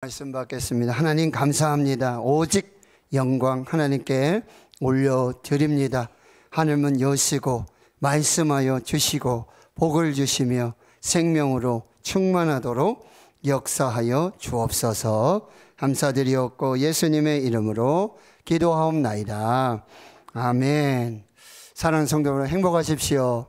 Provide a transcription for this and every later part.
말씀 받겠습니다. 하나님 감사합니다. 오직 영광 하나님께 올려드립니다. 하늘문 여시고 말씀하여 주시고 복을 주시며 생명으로 충만하도록 역사하여 주옵소서. 감사드리옵고 예수님의 이름으로 기도하옵나이다. 아멘. 사랑하는 성도 여러분, 행복하십시오.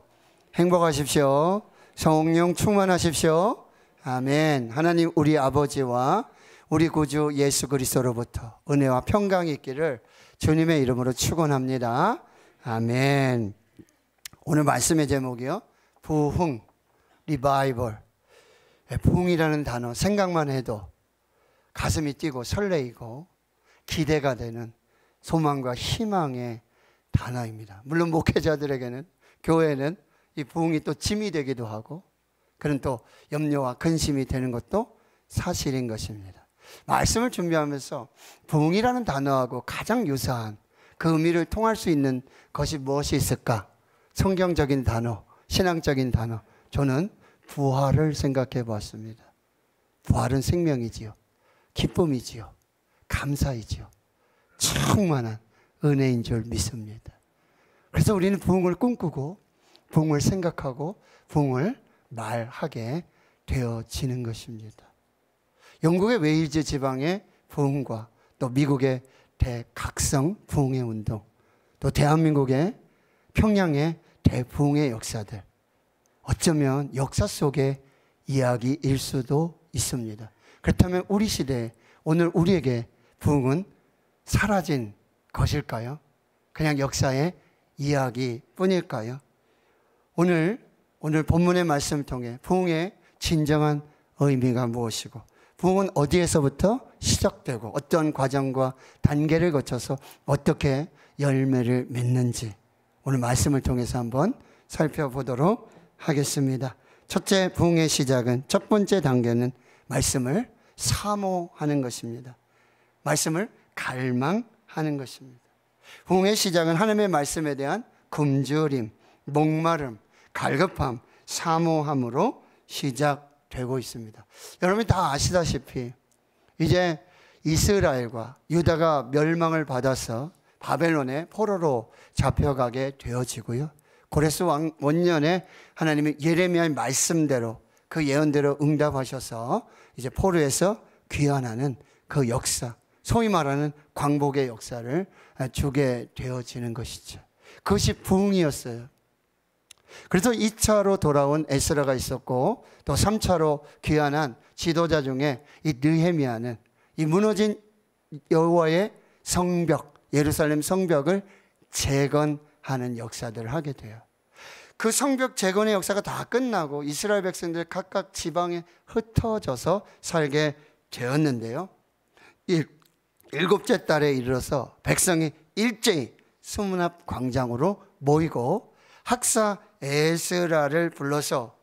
행복하십시오. 성령 충만하십시오. 아멘. 하나님 우리 아버지와 우리 구주 예수 그리스도로부터 은혜와 평강이 있기를 주님의 이름으로 축원합니다. 아멘. 오늘 말씀의 제목이요, 부흥, 리바이벌. 부흥이라는 단어 생각만 해도 가슴이 뛰고 설레이고 기대가 되는 소망과 희망의 단어입니다. 물론 목회자들에게는, 교회는 이 부흥이 또 짐이 되기도 하고 그런 또 염려와 근심이 되는 것도 사실인 것입니다. 말씀을 준비하면서 부흥이라는 단어하고 가장 유사한 그 의미를 통할 수 있는 것이 무엇이 있을까? 성경적인 단어, 신앙적인 단어, 저는 부활을 생각해 보았습니다. 부활은 생명이지요, 기쁨이지요, 감사이지요, 충만한 은혜인 줄 믿습니다. 그래서 우리는 부흥을 꿈꾸고 부흥을 생각하고 부흥을 말하게 되어지는 것입니다. 영국의 웨일즈 지방의 부흥과 또 미국의 대각성 부흥의 운동, 또 대한민국의 평양의 대부흥의 역사들, 어쩌면 역사 속의 이야기일 수도 있습니다. 그렇다면 우리 시대에 오늘 우리에게 부흥은 사라진 것일까요? 그냥 역사의 이야기뿐일까요? 오늘 본문의 말씀을 통해 부흥의 진정한 의미가 무엇이고, 부흥은 어디에서부터 시작되고 어떤 과정과 단계를 거쳐서 어떻게 열매를 맺는지 오늘 말씀을 통해서 한번 살펴보도록 하겠습니다. 첫째, 부흥의 시작은, 첫 번째 단계는 말씀을 사모하는 것입니다. 말씀을 갈망하는 것입니다. 부흥의 시작은 하나님의 말씀에 대한 굶주림, 목마름, 갈급함, 사모함으로 시작되고 있습니다. 여러분이 다 아시다시피 이제 이스라엘과 유다가 멸망을 받아서 바벨론의 포로로 잡혀가게 되어지고요, 고레스 원년에 하나님이 예레미야의 말씀대로 그 예언대로 응답하셔서 이제 포로에서 귀환하는 그 역사, 소위 말하는 광복의 역사를 주게 되어지는 것이죠. 그것이 부흥이었어요. 그래서 2차로 돌아온 에스라가 있었고, 또 3차로 귀환한 지도자 중에 이 느헤미야는 이 무너진 여호와의 성벽, 예루살렘 성벽을 재건하는 역사들을 하게 돼요. 그 성벽 재건의 역사가 다 끝나고 이스라엘 백성들 각각 지방에 흩어져서 살게 되었는데요, 일곱째 달에 이르러서 백성이 일제히 수문앞 광장으로 모이고 학사 에스라를 불러서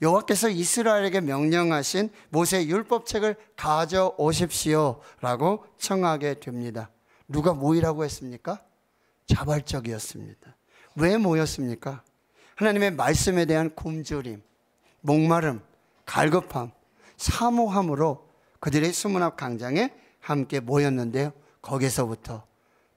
여호와께서 이스라엘에게 명령하신 모세 율법책을 가져오십시오 라고 청하게 됩니다. 누가 모이라고 했습니까? 자발적이었습니다. 왜 모였습니까? 하나님의 말씀에 대한 굶주림, 목마름, 갈급함, 사모함으로 그들의 수문앞 광장에 함께 모였는데요, 거기서부터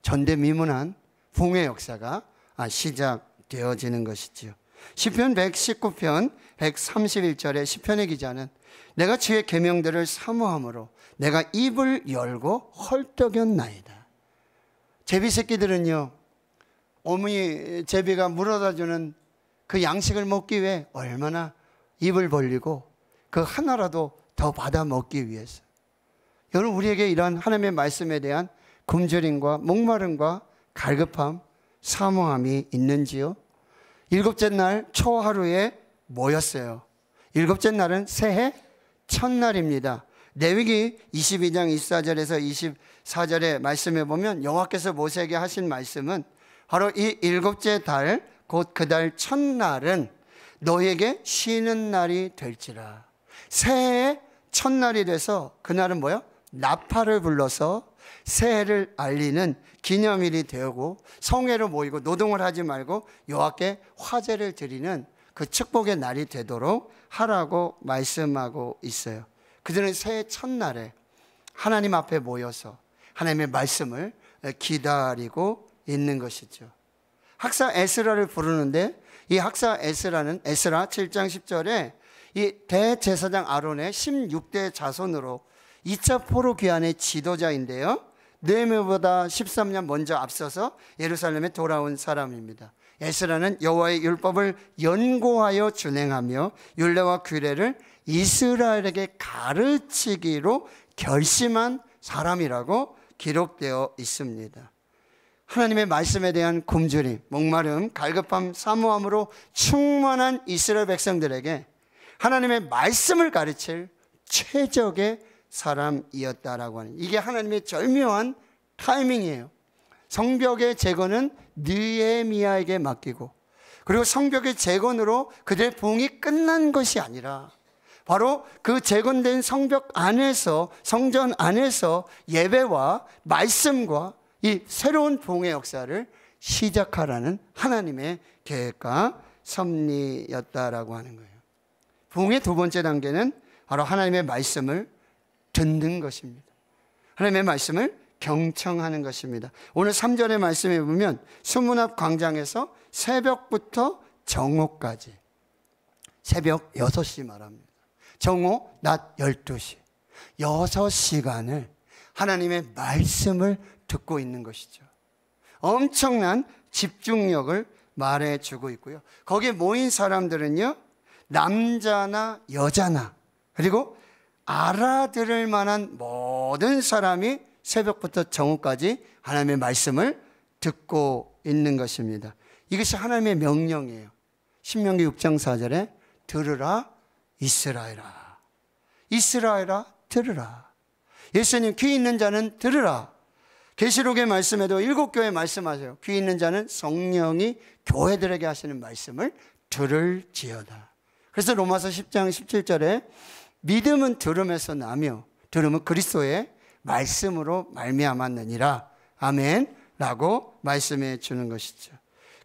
전대미문한 부흥의 역사가 시작되어지는 것이지요. 시편 119편 131절에 시편의 기자는 내가 주의 계명들을 사모함으로 내가 입을 열고 헐떡였나이다. 제비 새끼들은요, 어머니 제비가 물어다 주는 그 양식을 먹기 위해 얼마나 입을 벌리고 그 하나라도 더 받아 먹기 위해서. 여러분, 우리에게 이러한 하나님의 말씀에 대한 굶주림과 목마름과 갈급함, 사모함이 있는지요? 일곱째 날 초하루에 모였어요. 일곱째 날은 새해 첫날입니다. 레위기 22장 24절에서 24절의 말씀에 보면 여호와께서 모세에게 하신 말씀은 바로 이 일곱째 달, 곧 그 달 첫날은 너에게 쉬는 날이 될지라. 새해의 첫날이 돼서 그날은 뭐요? 나팔을 불러서 새해를 알리는 기념일이 되고 성회로 모이고 노동을 하지 말고 여호와께 화제를 드리는 그 축복의 날이 되도록 하라고 말씀하고 있어요. 그들은 새해 첫날에 하나님 앞에 모여서 하나님의 말씀을 기다리고 있는 것이죠. 학사 에스라를 부르는데 이 학사 에스라는 에스라 7장 10절에 이 대제사장 아론의 16대 자손으로 2차 포로 귀환의 지도자인데요, 느헤미야보다 13년 먼저 앞서서 예루살렘에 돌아온 사람입니다. 에스라는 여호와의 율법을 연구하여 준행하며 율례와 규례를 이스라엘에게 가르치기로 결심한 사람이라고 기록되어 있습니다. 하나님의 말씀에 대한 굶주림, 목마름, 갈급함, 사모함으로 충만한 이스라엘 백성들에게 하나님의 말씀을 가르칠 최적의 사람이었다라고 하는, 이게 하나님의 절묘한 타이밍이에요. 성벽의 재건은 느헤미야에게 맡기고, 그리고 성벽의 재건으로 그들의 부흥이 끝난 것이 아니라 바로 그 재건된 성벽 안에서, 성전 안에서 예배와 말씀과 이 새로운 부흥의 역사를 시작하라는 하나님의 계획과 섭리였다라고 하는 거예요. 부흥의 두 번째 단계는 바로 하나님의 말씀을 듣는 것입니다. 하나님의 말씀을 경청하는 것입니다. 오늘 3절의 말씀에 보면 수문 앞 광장에서 새벽부터 정오까지, 새벽 6시 말합니다. 정오 낮 12시 6시간을 하나님의 말씀을 듣고 있는 것이죠. 엄청난 집중력을 말해주고 있고요. 거기에 모인 사람들은요, 남자나 여자나 그리고 알아들을 만한 모든 사람이 새벽부터 정오까지 하나님의 말씀을 듣고 있는 것입니다. 이것이 하나님의 명령이에요. 신명기 6장 4절에 들으라 이스라엘아, 이스라엘아 들으라. 예수님 귀 있는 자는 들으라. 계시록의 말씀에도 7교회 말씀하세요. 귀 있는 자는 성령이 교회들에게 하시는 말씀을 들을지어다. 그래서 로마서 10장 17절에 믿음은 들음에서 나며 들음은 그리스도의 말씀으로 말미암았느니라. 아멘 라고 말씀해 주는 것이죠.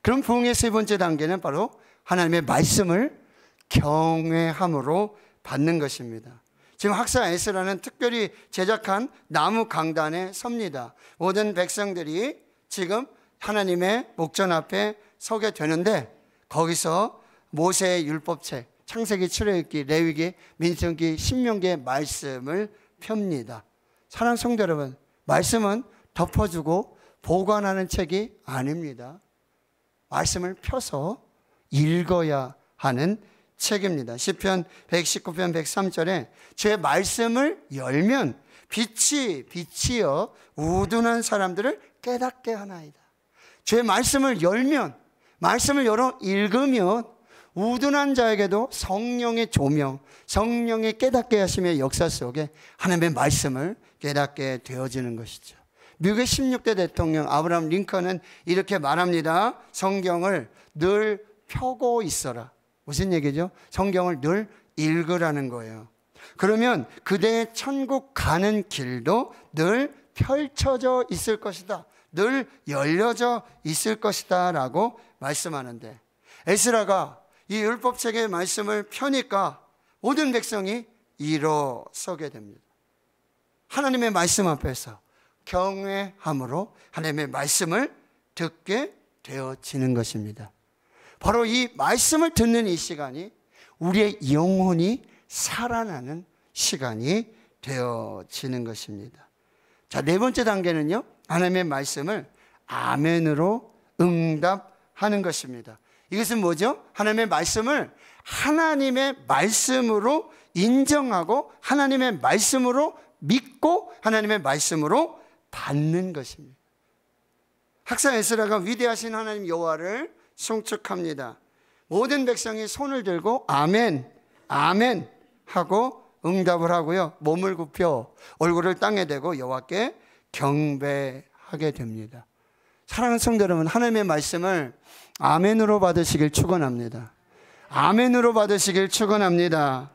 그럼 부흥의 세 번째 단계는 바로 하나님의 말씀을 경외함으로 받는 것입니다. 지금 학사 에스라는 특별히 제작한 나무 강단에 섭니다. 모든 백성들이 지금 하나님의 목전 앞에 서게 되는데, 거기서 모세의 율법책, 창세기, 출애굽기, 레위기, 민수기, 신명기의 말씀을 펴니다. 사랑하는 성도 여러분, 말씀은 덮어주고 보관하는 책이 아닙니다. 말씀을 펴서 읽어야 하는 책입니다. 시편 119편 103절에 주의 말씀을 열면 빛이여 우둔한 사람들을 깨닫게 하나이다. 주의 말씀을 열면, 말씀을 열어 읽으면 우둔한 자에게도 성령의 조명, 성령의 깨닫게 하심의 역사 속에 하나님의 말씀을 깨닫게 되어지는 것이죠. 미국의 16대 대통령 아브라함 링컨은 이렇게 말합니다. 성경을 늘 펴고 있어라. 무슨 얘기죠? 성경을 늘 읽으라는 거예요. 그러면 그대의 천국 가는 길도 늘 펼쳐져 있을 것이다. 늘 열려져 있을 것이다 라고 말씀하는데, 에스라가 이 율법책의 말씀을 펴니까 모든 백성이 일어서게 됩니다. 하나님의 말씀 앞에서 경외함으로 하나님의 말씀을 듣게 되어지는 것입니다. 바로 이 말씀을 듣는 이 시간이 우리의 영혼이 살아나는 시간이 되어지는 것입니다. 자, 네 번째 단계는요, 하나님의 말씀을 아멘으로 응답하는 것입니다. 이것은 뭐죠? 하나님의 말씀을 하나님의 말씀으로 인정하고 하나님의 말씀으로 믿고 하나님의 말씀으로 받는 것입니다. 학사 에스라가 위대하신 하나님 여호와를 송축합니다. 모든 백성이 손을 들고 아멘, 아멘 하고 응답을 하고요, 몸을 굽혀 얼굴을 땅에 대고 여호와께 경배하게 됩니다. 사랑하는 성도 여러분, 하나님의 말씀을 아멘으로 받으시길 축원합니다. 아멘으로 받으시길 축원합니다.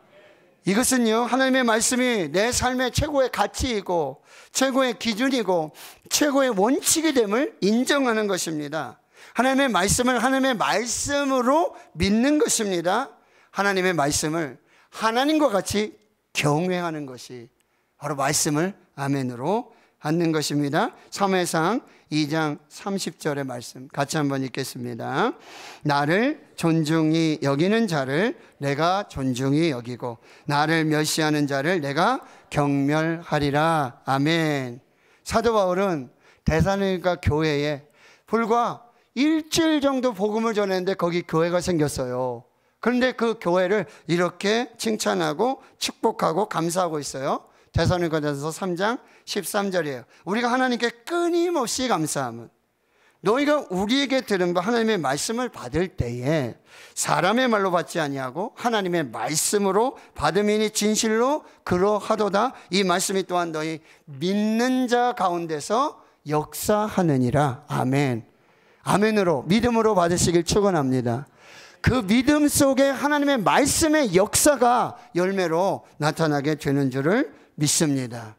이것은요, 하나님의 말씀이 내 삶의 최고의 가치이고 최고의 기준이고 최고의 원칙이 됨을 인정하는 것입니다. 하나님의 말씀을 하나님의 말씀으로 믿는 것입니다. 하나님의 말씀을 하나님과 같이 경외하는 것이 바로 말씀을 아멘으로 받는 것입니다. 사무엘상 2장 30절의 말씀 같이 한번 읽겠습니다. 나를 존중히 여기는 자를 내가 존중히 여기고 나를 멸시하는 자를 내가 경멸하리라. 아멘. 사도 바울은 데살로니가 교회에 불과 일주일 정도 복음을 전했는데 거기 교회가 생겼어요. 그런데 그 교회를 이렇게 칭찬하고 축복하고 감사하고 있어요. 데살로니가전서 3장 13절이에요. 우리가 하나님께 끊임없이 감사함은 너희가 우리에게 들은 바 하나님의 말씀을 받을 때에 사람의 말로 받지 아니하고 하나님의 말씀으로 받음이니 진실로 그러하도다. 이 말씀이 또한 너희 믿는 자 가운데서 역사하느니라. 아멘. 아멘으로 믿음으로 받으시길 축원합니다. 그 믿음 속에 하나님의 말씀의 역사가 열매로 나타나게 되는 줄을 믿습니다.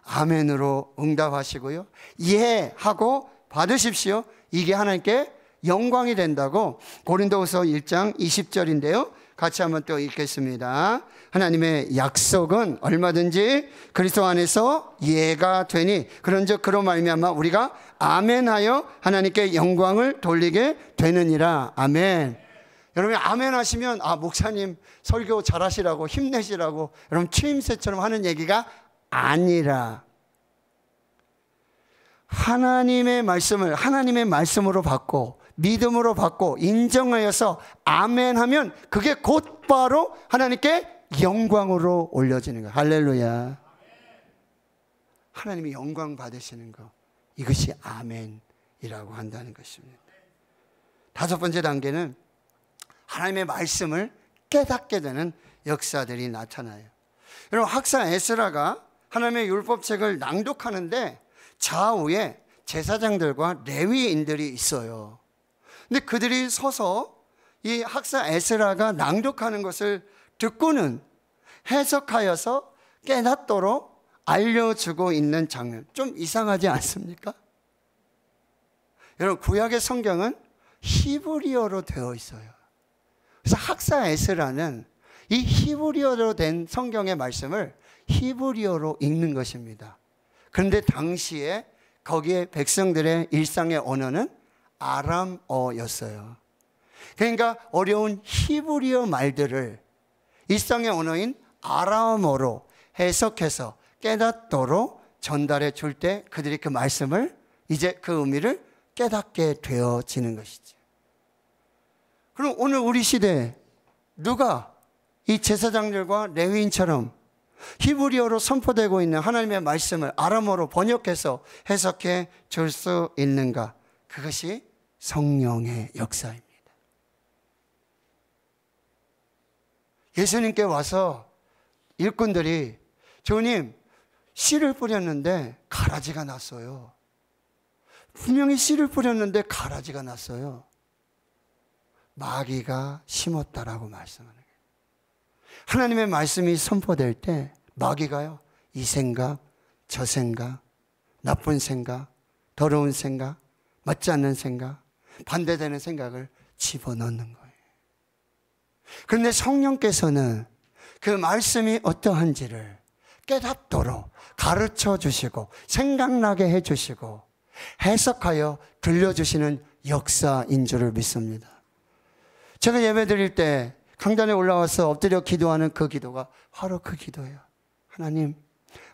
아멘으로 응답하시고요. 이해하고 받으십시오. 이게 하나님께 영광이 된다고 고린도후서 1장 20절인데요. 같이 한번 또 읽겠습니다. 하나님의 약속은 얼마든지 그리스도 안에서 예가 되니 그런즉 그로 말미암아 우리가 아멘하여 하나님께 영광을 돌리게 되느니라. 아멘. 여러분 아멘 하시면 목사님 설교 잘하시라고 힘내시라고 여러분 취임새처럼 하는 얘기가 아니라 하나님의 말씀을 하나님의 말씀으로 받고 믿음으로 받고 인정하여서 아멘 하면 그게 곧바로 하나님께 영광으로 올려지는 거예요. 할렐루야. 하나님이 영광 받으시는 거, 이것이 아멘이라고 한다는 것입니다. 다섯 번째 단계는 하나님의 말씀을 깨닫게 되는 역사들이 나타나요. 여러분 학사 에스라가 하나님의 율법책을 낭독하는데 좌우에 제사장들과 레위인들이 있어요. 근데 그들이 서서 이 학사 에스라가 낭독하는 것을 듣고는 해석하여서 깨닫도록 알려주고 있는 장면, 좀 이상하지 않습니까? 여러분 구약의 성경은 히브리어로 되어 있어요. 그래서 학사 에스라는 이 히브리어로 된 성경의 말씀을 히브리어로 읽는 것입니다. 그런데 당시에 거기에 백성들의 일상의 언어는 아람어였어요. 그러니까 어려운 히브리어 말들을 일상의 언어인 아람어로 해석해서 깨닫도록 전달해 줄 때 그들이 그 말씀을 이제 그 의미를 깨닫게 되어지는 것이죠. 그럼 오늘 우리 시대에 누가 이 제사장들과 레위인처럼 히브리어로 선포되고 있는 하나님의 말씀을 아람어로 번역해서 해석해 줄 수 있는가? 그것이 성령의 역사입니다. 예수님께 와서 일꾼들이 주님 씨를 뿌렸는데 가라지가 났어요. 분명히 씨를 뿌렸는데 가라지가 났어요. 마귀가 심었다라고 말씀하는 거예요. 하나님의 말씀이 선포될 때 마귀가요, 이 생각, 저 생각, 나쁜 생각, 더러운 생각, 맞지 않는 생각, 반대되는 생각을 집어넣는 거예요. 그런데 성령께서는 그 말씀이 어떠한지를 깨닫도록 가르쳐 주시고 생각나게 해 주시고 해석하여 들려주시는 역사인 줄을 믿습니다. 제가 예배 드릴 때 강단에 올라와서 엎드려 기도하는 그 기도가 바로 그 기도예요. 하나님,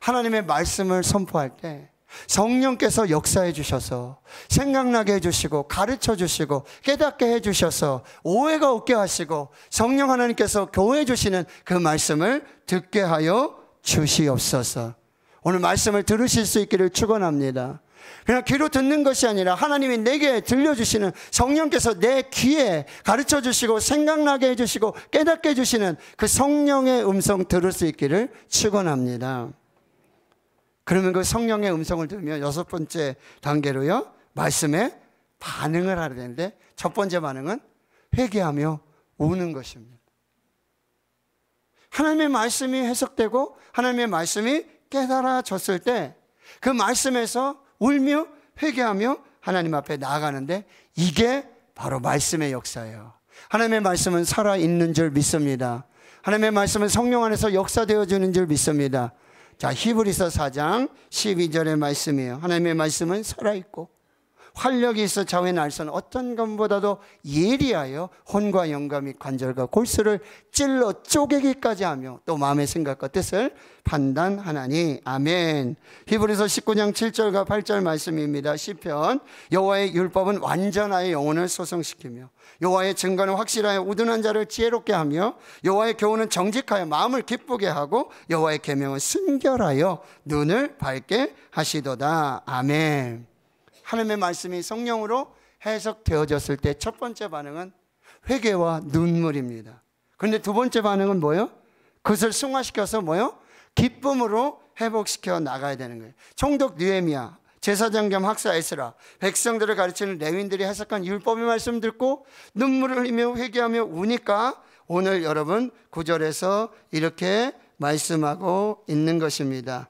하나님의 말씀을 선포할 때 성령께서 역사해 주셔서 생각나게 해주시고 가르쳐 주시고 깨닫게 해주셔서 오해가 없게 하시고 성령 하나님께서 교회해 주시는 그 말씀을 듣게 하여 주시옵소서. 오늘 말씀을 들으실 수 있기를 축원합니다. 그냥 귀로 듣는 것이 아니라 하나님이 내게 들려주시는 성령께서 내 귀에 가르쳐 주시고 생각나게 해주시고 깨닫게 해주시는 그 성령의 음성 들을 수 있기를 축원합니다. 그러면 그 성령의 음성을 들으면 여섯 번째 단계로요, 말씀에 반응을 하야 되는데 첫 번째 반응은 회개하며 우는 것입니다. 하나님의 말씀이 해석되고 하나님의 말씀이 깨달아졌을 때 그 말씀에서 울며 회개하며 하나님 앞에 나아가는데 이게 바로 말씀의 역사예요. 하나님의 말씀은 살아있는 줄 믿습니다. 하나님의 말씀은 성령 안에서 역사되어지는 줄 믿습니다. 자, 히브리서 4장 12절의 말씀이에요. 하나님의 말씀은 살아있고 활력이 있어 좌우의 날선 어떤 것보다도 예리하여 혼과 영과 및 관절과 골수를 찔러 쪼개기까지 하며 또 마음의 생각과 뜻을 판단하나니. 아멘. 히브리서 19장 7절과 8절 말씀입니다. 시편, 여호와의 율법은 완전하여 영혼을 소성시키며 여호와의 증거는 확실하여 우둔한 자를 지혜롭게 하며 여호와의 교훈은 정직하여 마음을 기쁘게 하고 여호와의 계명은 순결하여 눈을 밝게 하시도다. 아멘. 하나님의 말씀이 성령으로 해석되어졌을 때 첫 번째 반응은 회개와 눈물입니다. 그런데 두 번째 반응은 뭐예요? 그것을 승화시켜서 뭐예요? 기쁨으로 회복시켜 나가야 되는 거예요. 총독 느헤미야, 제사장 겸 학사 에스라, 백성들을 가르치는 레위인들이 해석한 율법의 말씀 듣고 눈물을 흘리며 회개하며 우니까 오늘 여러분 9절에서 이렇게 말씀하고 있는 것입니다.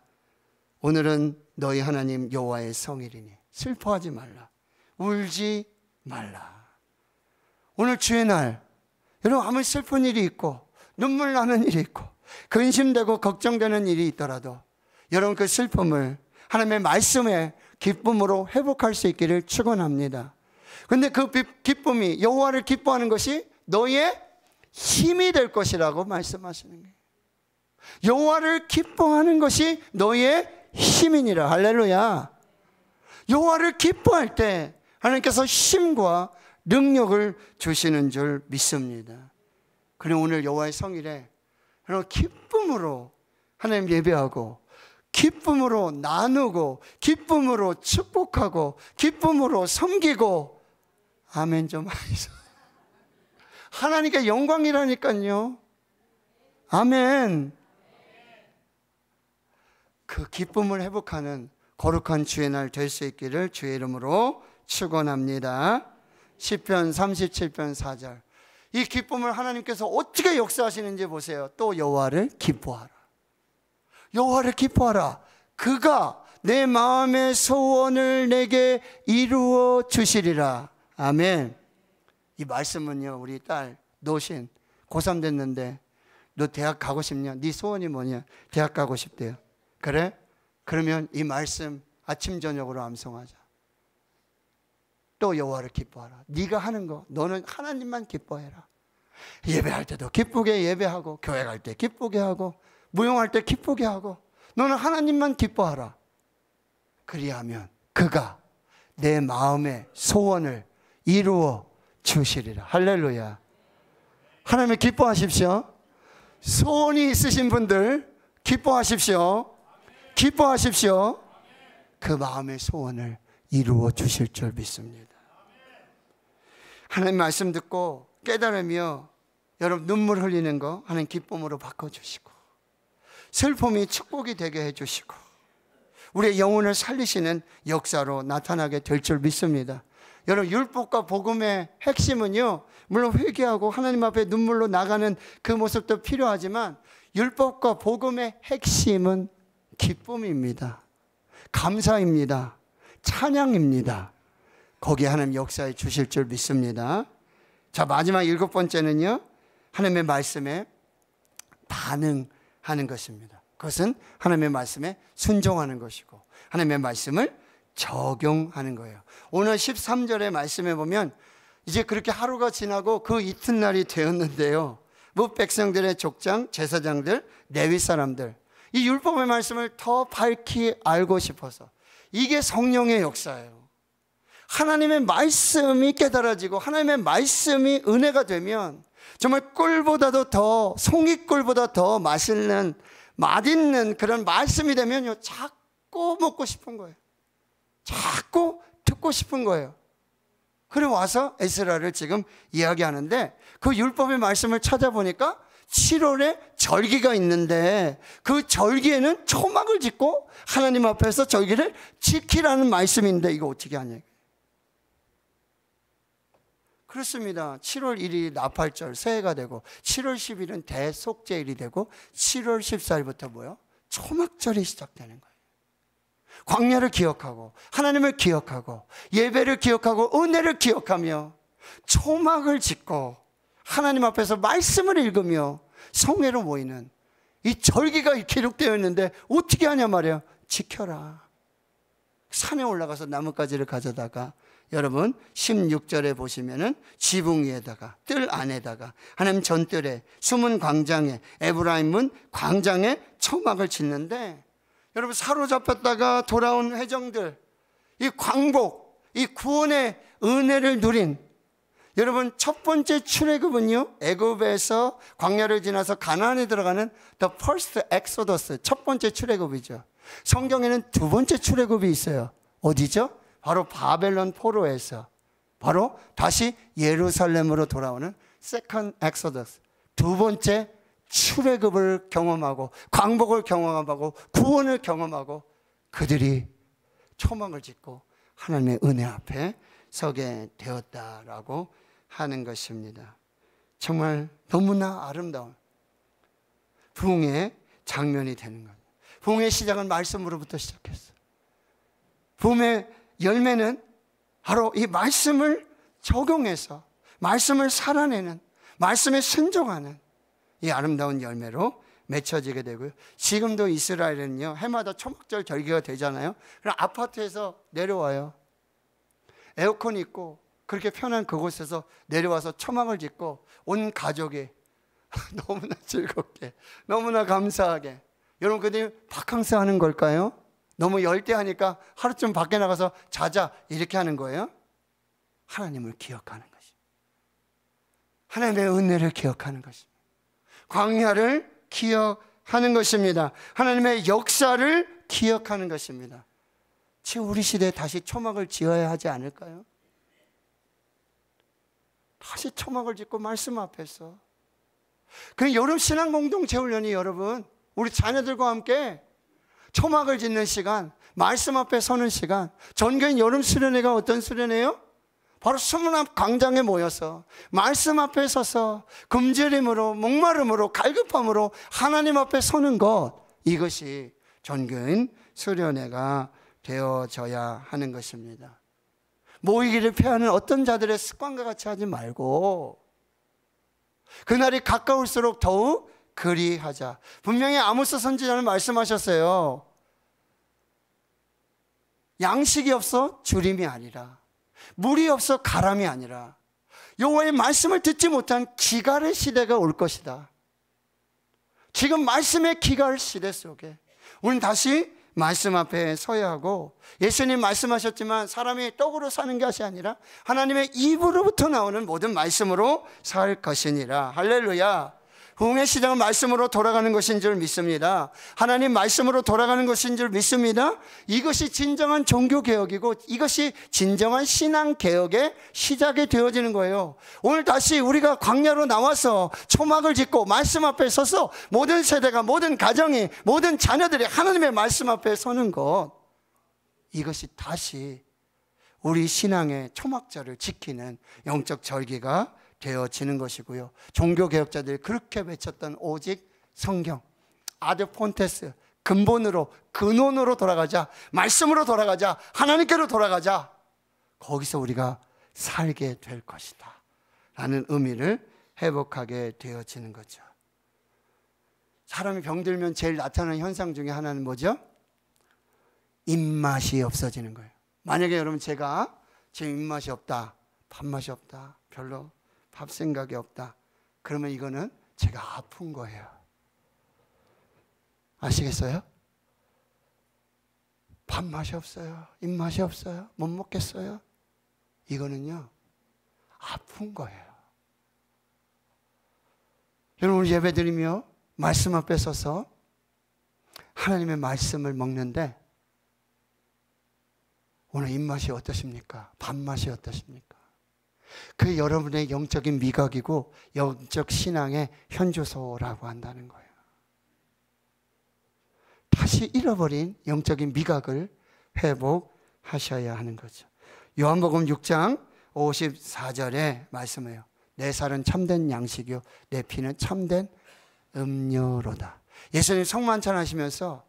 오늘은 너희 하나님 여호와의 성일이니 슬퍼하지 말라, 울지 말라. 오늘 주의 날, 여러분 아무리 슬픈 일이 있고 눈물 나는 일이 있고 근심되고 걱정되는 일이 있더라도 여러분 그 슬픔을 하나님의 말씀에 기쁨으로 회복할 수 있기를 축원합니다. 그런데 그 기쁨이, 여호와를 기뻐하는 것이 너의 힘이 될 것이라고 말씀하시는 거예요. 여호와를 기뻐하는 것이 너의 힘이니라. 할렐루야. 여호와를 기뻐할 때 하나님께서 힘과 능력을 주시는 줄 믿습니다. 그리고 오늘 여호와의 성일에 기쁨으로 하나님 예배하고 기쁨으로 나누고 기쁨으로 축복하고 기쁨으로 섬기고 아멘 좀 하이소. 하나님께 영광이라니까요. 아멘. 그 기쁨을 회복하는 거룩한 주의 날 될 수 있기를 주의 이름으로 축원합니다. 시편 37편 4절. 이 기쁨을 하나님께서 어떻게 역사하시는지 보세요. 또 여호와를 기뻐하라. 여호와를 기뻐하라. 그가 내 마음의 소원을 내게 이루어 주시리라. 아멘. 이 말씀은요, 우리 딸 노신 고3 됐는데 너 대학 가고 싶냐? 네 소원이 뭐냐? 대학 가고 싶대요. 그래? 그러면 이 말씀 아침 저녁으로 암송하자. 또 여호와를 기뻐하라. 네가 하는 거 너는 하나님만 기뻐해라. 예배할 때도 기쁘게 예배하고 교회 갈 때 기쁘게 하고 무용할 때 기쁘게 하고 너는 하나님만 기뻐하라. 그리하면 그가 내 마음의 소원을 이루어 주시리라. 할렐루야. 하나님을 기뻐하십시오. 소원이 있으신 분들 기뻐하십시오. 기뻐하십시오. 그 마음의 소원을 이루어 주실 줄 믿습니다. 하나님 말씀 듣고 깨달으며 여러분 눈물 흘리는 거 하나님 기쁨으로 바꿔주시고 슬픔이 축복이 되게 해주시고 우리의 영혼을 살리시는 역사로 나타나게 될 줄 믿습니다. 여러분 율법과 복음의 핵심은요, 물론 회개하고 하나님 앞에 눈물로 나가는 그 모습도 필요하지만 율법과 복음의 핵심은 기쁨입니다. 감사입니다. 찬양입니다. 거기에 하나님 역사해 주실 줄 믿습니다. 자, 마지막 7번째는요, 하나님의 말씀에 반응하는 것입니다. 그것은 하나님의 말씀에 순종하는 것이고 하나님의 말씀을 적용하는 거예요. 오늘 13절의 말씀에 보면 이제 그렇게 하루가 지나고 그 이튿날이 되었는데요, 뭇 백성들의 족장, 제사장들, 레위 사람들 이 율법의 말씀을 더 밝히 알고 싶어서, 이게 성령의 역사예요. 하나님의 말씀이 깨달아지고 하나님의 말씀이 은혜가 되면 정말 꿀보다도 더, 송이꿀보다 더 맛있는, 맛있는 그런 말씀이 되면요, 자꾸 먹고 싶은 거예요. 자꾸 듣고 싶은 거예요. 그래 와서 에스라를 지금 이야기하는데, 그 율법의 말씀을 찾아보니까 7월에 절기가 있는데 그 절기에는 초막을 짓고 하나님 앞에서 절기를 지키라는 말씀인데 이거 어떻게 하냐. 그렇습니다. 7월 1일이 나팔절 새해가 되고 7월 10일은 대속죄일이 되고 7월 14일부터 뭐요? 초막절이 시작되는 거예요. 광야를 기억하고 하나님을 기억하고 예배를 기억하고 은혜를 기억하며 초막을 짓고 하나님 앞에서 말씀을 읽으며 성회로 모이는 이 절기가 기록되어 있는데 어떻게 하냐 말이에요. 지켜라. 산에 올라가서 나뭇가지를 가져다가 여러분 16절에 보시면은 지붕 위에다가 뜰 안에다가 하나님 전뜰에 숨은 광장에 에브라임 문 광장에 초막을 짓는데 여러분 사로잡혔다가 돌아온 회정들 이 광복 이 구원의 은혜를 누린 여러분 첫 번째 출애굽은요 애굽에서 광야를 지나서 가나안에 들어가는 The First Exodus 첫 번째 출애굽이죠. 성경에는 두 번째 출애굽이 있어요. 어디죠? 바로 바벨론 포로에서 바로 다시 예루살렘으로 돌아오는 Second Exodus 두 번째 출애굽을 경험하고 광복을 경험하고 구원을 경험하고 그들이 초막을 짓고 하나님의 은혜 앞에 서게 되었다라고 하는 것입니다. 정말 너무나 아름다운 부흥의 장면이 되는 거예요. 부흥의 시작은 말씀으로부터 시작했어요. 부흥의 열매는 바로 이 말씀을 적용해서 말씀을 살아내는 말씀에 순종하는 이 아름다운 열매로 맺혀지게 되고요. 지금도 이스라엘은요 해마다 초막절 절기가 되잖아요. 그럼 아파트에서 내려와요. 에어컨 있고 그렇게 편한 그곳에서 내려와서 초막을 짓고 온 가족이 너무나 즐겁게 너무나 감사하게 여러분 그들이 바캉스 하는 걸까요? 너무 열대하니까 하루쯤 밖에 나가서 자자 이렇게 하는 거예요? 하나님을 기억하는 것입니다. 하나님의 은혜를 기억하는 것입니다. 광야를 기억하는 것입니다. 하나님의 역사를 기억하는 것입니다. 지금 우리 시대에 다시 초막을 지어야 하지 않을까요? 다시 초막을 짓고 말씀 앞에서 그 여름 신앙 공동체 훈련이 여러분 우리 자녀들과 함께 초막을 짓는 시간, 말씀 앞에 서는 시간. 전교인 여름 수련회가 어떤 수련회예요? 바로 수문 앞 광장에 모여서 말씀 앞에 서서 금절임으로 목마름으로 갈급함으로 하나님 앞에 서는 것, 이것이 전교인 수련회가 되어져야 하는 것입니다. 모이기를 피하는 어떤 자들의 습관과 같이 하지 말고 그날이 가까울수록 더욱 그리하자. 분명히 아모스 선지자는 말씀하셨어요. 양식이 없어 주림이 아니라 물이 없어 가람이 아니라 여호와의 말씀을 듣지 못한 기갈의 시대가 올 것이다. 지금 말씀의 기갈 시대 속에 우리는 다시 말씀 앞에 서야 하고 예수님 말씀하셨지만 사람이 떡으로 사는 것이 아니라 하나님의 입으로부터 나오는 모든 말씀으로 살 것이니라. 할렐루야. 부흥의 시작은 말씀으로 돌아가는 것인 줄 믿습니다. 하나님 말씀으로 돌아가는 것인 줄 믿습니다. 이것이 진정한 종교개혁이고 이것이 진정한 신앙개혁의 시작이 되어지는 거예요. 오늘 다시 우리가 광야로 나와서 초막을 짓고 말씀 앞에 서서 모든 세대가 모든 가정이 모든 자녀들이 하나님의 말씀 앞에 서는 것, 이것이 다시 우리 신앙의 초막절을 지키는 영적 절기가 되어지는 것이고요. 종교개혁자들이 그렇게 외쳤던 오직 성경, 아드 폰테스, 근본으로 근원으로 돌아가자, 말씀으로 돌아가자, 하나님께로 돌아가자, 거기서 우리가 살게 될 것이다 라는 의미를 회복하게 되어지는 거죠. 사람이 병들면 제일 나타나는 현상 중에 하나는 뭐죠? 입맛이 없어지는 거예요. 만약에 여러분 제가 지금 입맛이 없다, 밥맛이 없다, 별로 밥 생각이 없다, 그러면 이거는 제가 아픈 거예요. 아시겠어요? 밥맛이 없어요, 입맛이 없어요, 못 먹겠어요, 이거는요 아픈 거예요. 여러분 예배 드리며 말씀 앞에 서서 하나님의 말씀을 먹는데 오늘 입맛이 어떠십니까? 밥맛이 어떠십니까? 그 여러분의 영적인 미각이고 영적 신앙의 현주소라고 한다는 거예요. 다시 잃어버린 영적인 미각을 회복하셔야 하는 거죠. 요한복음 6장 54절에 말씀해요. 내 살은 참된 양식이요 내 피는 참된 음료로다. 예수님 성만찬 하시면서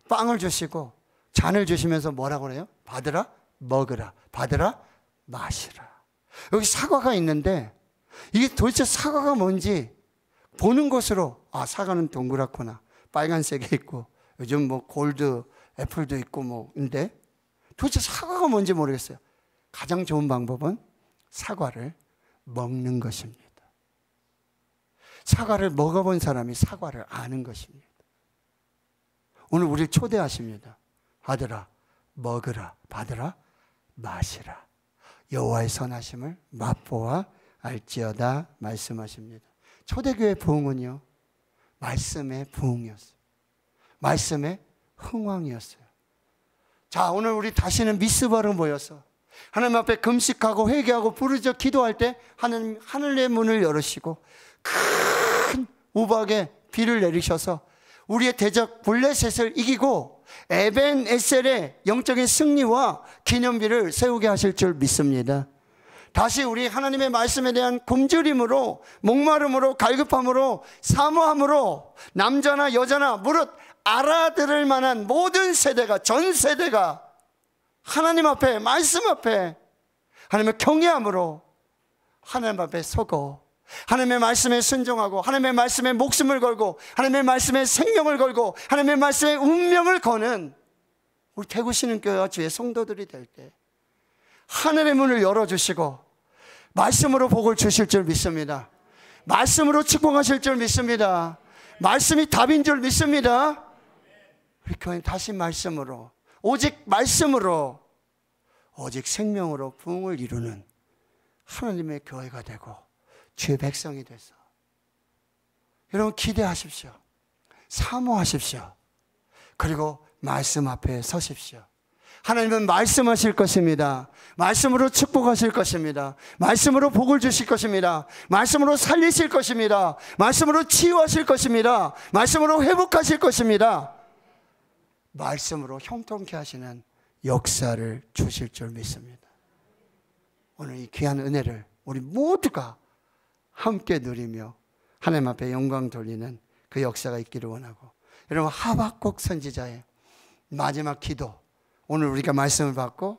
빵을 주시고 잔을 주시면서 뭐라고 그래요? 받으라 먹으라, 받으라 마시라. 여기 사과가 있는데 이게 도대체 사과가 뭔지 보는 것으로, 아 사과는 동그랗구나, 빨간색이 있고 요즘 뭐 골드 애플도 있고 뭐인데 도대체 사과가 뭔지 모르겠어요. 가장 좋은 방법은 사과를 먹는 것입니다. 사과를 먹어본 사람이 사과를 아는 것입니다. 오늘 우리를 초대하십니다. 아들아 먹으라, 받으라, 마시라. 여호와의 선하심을 맛보아 알지어다 말씀하십니다. 초대교회 부흥은요, 말씀의 부흥이었어요. 말씀의 흥왕이었어요. 자, 오늘 우리 다시는 미스바로 모여서 하나님 앞에 금식하고 회개하고 부르짖어 기도할 때 하나님 하늘의 문을 열으시고 큰 우박에 비를 내리셔서 우리의 대적 블레셋을 이기고 에벤에셀의 영적인 승리와 기념비를 세우게 하실 줄 믿습니다. 다시 우리 하나님의 말씀에 대한 굶주림으로, 목마름으로, 갈급함으로, 사모함으로 남자나 여자나 무릇 알아들을 만한 모든 세대가, 전 세대가 하나님 앞에, 말씀 앞에 하나님의 경외함으로 하나님 앞에 서고 하나님의 말씀에 순종하고 하나님의 말씀에 목숨을 걸고 하나님의 말씀에 생명을 걸고 하나님의 말씀에 운명을 거는 우리 대구신흥교회와 주의 성도들이 될 때 하늘의 문을 열어주시고 말씀으로 복을 주실 줄 믿습니다. 말씀으로 축복하실 줄 믿습니다. 말씀이 답인 줄 믿습니다. 우리 교회는 다시 말씀으로, 오직 말씀으로, 오직 생명으로 부흥을 이루는 하나님의 교회가 되고 주의 백성이 돼서 여러분 기대하십시오. 사모하십시오. 그리고 말씀 앞에 서십시오. 하나님은 말씀하실 것입니다. 말씀으로 축복하실 것입니다. 말씀으로 복을 주실 것입니다. 말씀으로 살리실 것입니다. 말씀으로 치유하실 것입니다. 말씀으로 회복하실 것입니다. 말씀으로 형통케 하시는 역사를 주실 줄 믿습니다. 오늘 이 귀한 은혜를 우리 모두가 함께 누리며 하나님 앞에 영광 돌리는 그 역사가 있기를 원하고, 여러분 하박국 선지자의 마지막 기도, 오늘 우리가 말씀을 받고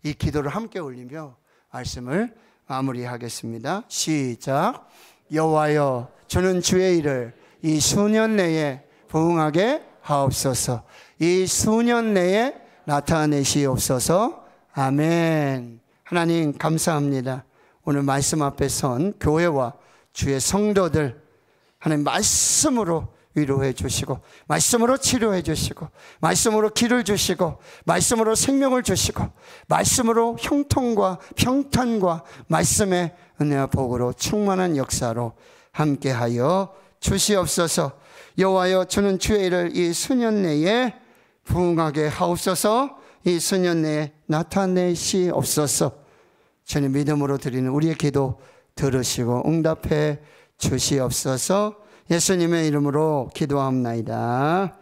이 기도를 함께 올리며 말씀을 마무리하겠습니다. 시작. 여호와여 주는 주의 일을 이 수년 내에 부응하게 하옵소서. 이 수년 내에 나타내시옵소서. 아멘. 하나님 감사합니다. 오늘 말씀 앞에 선 교회와 주의 성도들 하나님 말씀으로 위로해 주시고 말씀으로 치료해 주시고 말씀으로 길을 주시고 말씀으로 생명을 주시고 말씀으로 형통과 평탄과 말씀의 은혜와 복으로 충만한 역사로 함께하여 주시옵소서. 여호와여 주는 주의 일을 이 수년 내에 부응하게 하옵소서. 이 수년 내에 나타내시옵소서. 주님 믿음으로 드리는 우리의 기도 들으시고 응답해 주시옵소서. 예수님의 이름으로 기도합나이다.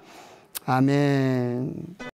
아멘.